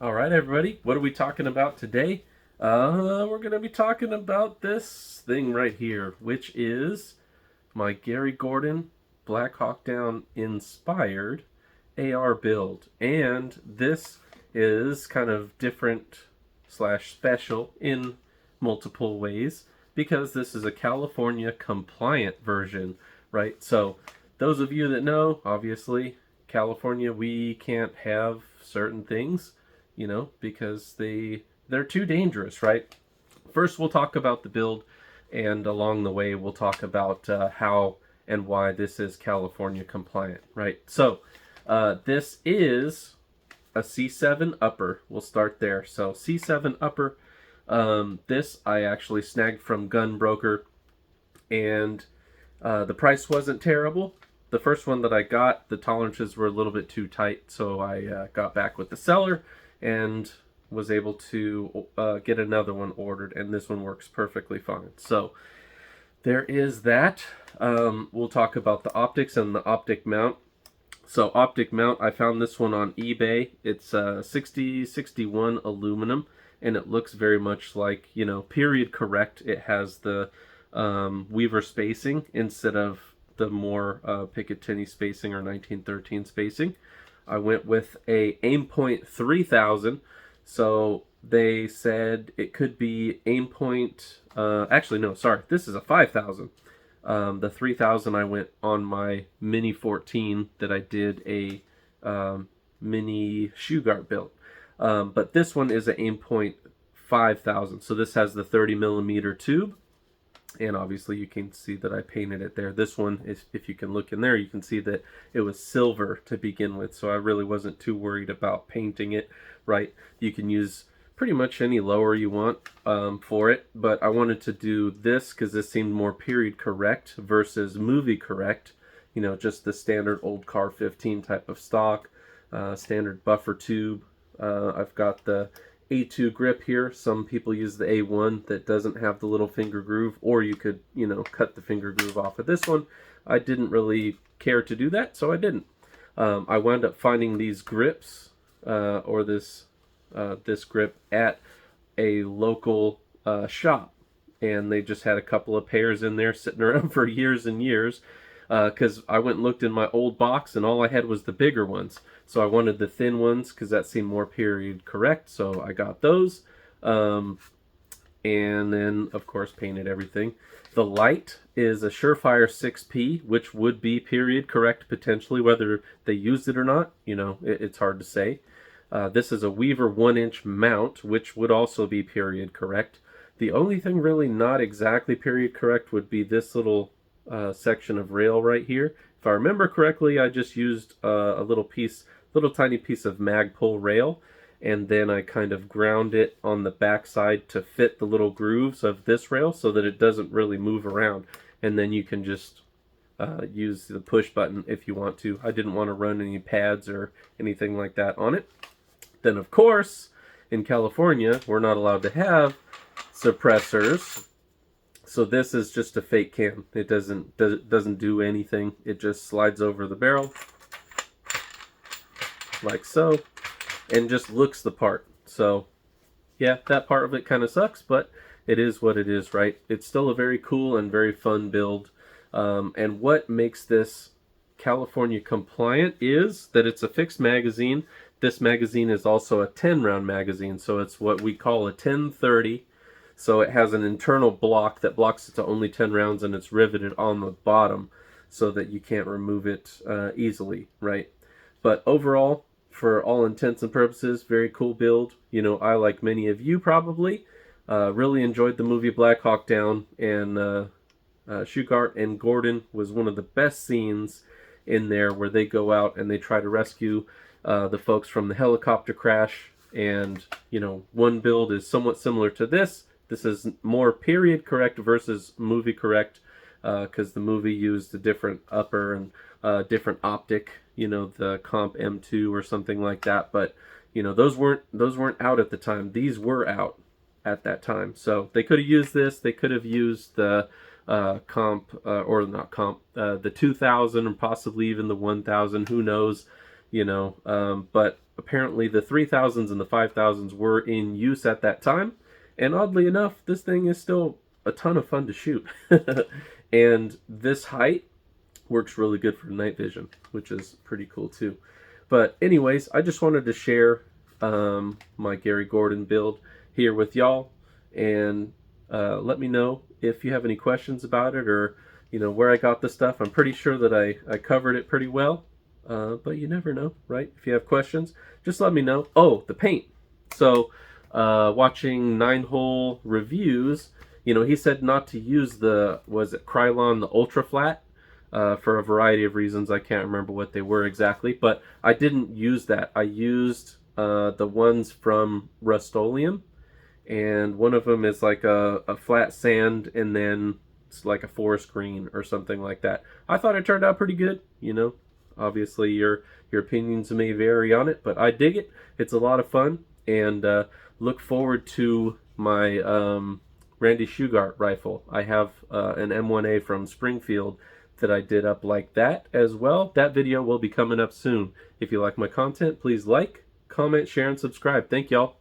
All right, everybody, what are we talking about today? We're going to be talking about this thing right here, which is my Gary Gordon Black Hawk Down inspired AR build. And this is kind of different slash special in multiple ways because this is a California compliant version, right? So those of you that know, obviously, California, we can't have certain things, because they're too dangerous, right? First, we'll talk about the build, and along the way, we'll talk about how and why this is California compliant, right? So, this is a C7 upper. We'll start there. So, C7 upper. This I actually snagged from Gun Broker, and the price wasn't terrible. The first one that I got, the tolerances were a little bit too tight, so I got back with the seller and was able to get another one ordered, and this one works perfectly fine. So there is that. We'll talk about the optics and the Optic Mount. So Optic Mount, I found this one on eBay. It's 6061 aluminum, and it looks very much like, period correct. It has the Weaver spacing instead of the more Picatinny spacing or 1913 spacing. I went with a Aimpoint 3000. So they said it could be Aimpoint. Actually, no, sorry. This is a 5000. The 3000 I went on my Mini 14 that I did a mini shoe guard build. But this one is an Aimpoint 5000. So this has the 30 millimeter tube. And obviously you can see that I painted it there. This one, if you can look in there, you can see that it was silver to begin with. So I really wasn't too worried about painting it, right? You can use pretty much any lower you want for it. But I wanted to do this because this seemed more period correct versus movie correct. Just the standard old car 15 type of stock, standard buffer tube. I've got the A2 grip here. Some people use the A1 that doesn't have the little finger groove, or you could, cut the finger groove off of this one. I didn't really care to do that, so I didn't. I wound up finding these grips, or this grip at a local shop, and they just had a couple of pairs in there sitting around for years and years. Because I went and looked in my old box and all I had was the bigger ones. So I wanted the thin ones because that seemed more period correct. So I got those. And then, of course, painted everything. The light is a Surefire 6P, which would be period correct potentially, whether they used it or not. It's hard to say. This is a Weaver 1-inch mount, which would also be period correct. The only thing really not exactly period correct would be this little section of rail right here. If I remember correctly, I just used a little tiny piece of Magpul rail, and then I kind of ground it on the back side to fit the little grooves of this rail so that it doesn't really move around. And then you can just use the push button if you want to. I didn't want to run any pads or anything like that on it. Then, of course, in California, we're not allowed to have suppressors. So this is just a fake cam. It doesn't do anything. It just slides over the barrel like so and just looks the part. So yeah, that part of it kind of sucks, but it is what it is, right? It's still a very cool and very fun build. And what makes this California compliant is that it's a fixed magazine. This magazine is also a 10-round magazine, so it's what we call a 1030. So it has an internal block that blocks it to only 10 rounds, and it's riveted on the bottom so that you can't remove it easily, right? But overall, for all intents and purposes, very cool build. I, like many of you probably, really enjoyed the movie Black Hawk Down, and Shugart and Gordon was one of the best scenes in there where they go out and they try to rescue the folks from the helicopter crash. And, one build is somewhat similar to this. This is more period correct versus movie correct, because the movie used a different upper and different optic, the Comp M2 or something like that. But those weren't out at the time. These were out at that time, so they could have used this. They could have used the Comp or not Comp, the 2000 and possibly even the 1000. Who knows? you know. But apparently the 3000s and the 5000s were in use at that time, and oddly enough, this thing is still a ton of fun to shoot. And this height works really good for night vision, which is pretty cool too. But anyways, I just wanted to share my Gary Gordon build here with y'all, and let me know if you have any questions about it, or where I got the stuff. I'm pretty sure that I covered it pretty well, but you never know, right? If you have questions, just let me know. Oh, the paint. So watching 9-hole reviews, he said not to use the, was it Krylon, the Ultra Flat, for a variety of reasons. I can't remember what they were exactly, but I didn't use that. I used the ones from Rust-Oleum, and one of them is like a flat sand, and then it's like a forest green or something like that. I thought it turned out pretty good. Obviously your opinions may vary on it, but I dig it. It's a lot of fun, and look forward to my Randy Shugart rifle. I have an M1A from Springfield that I did up like that as well. That video will be coming up soon. If you like my content, please like, comment, share, and subscribe. Thank y'all.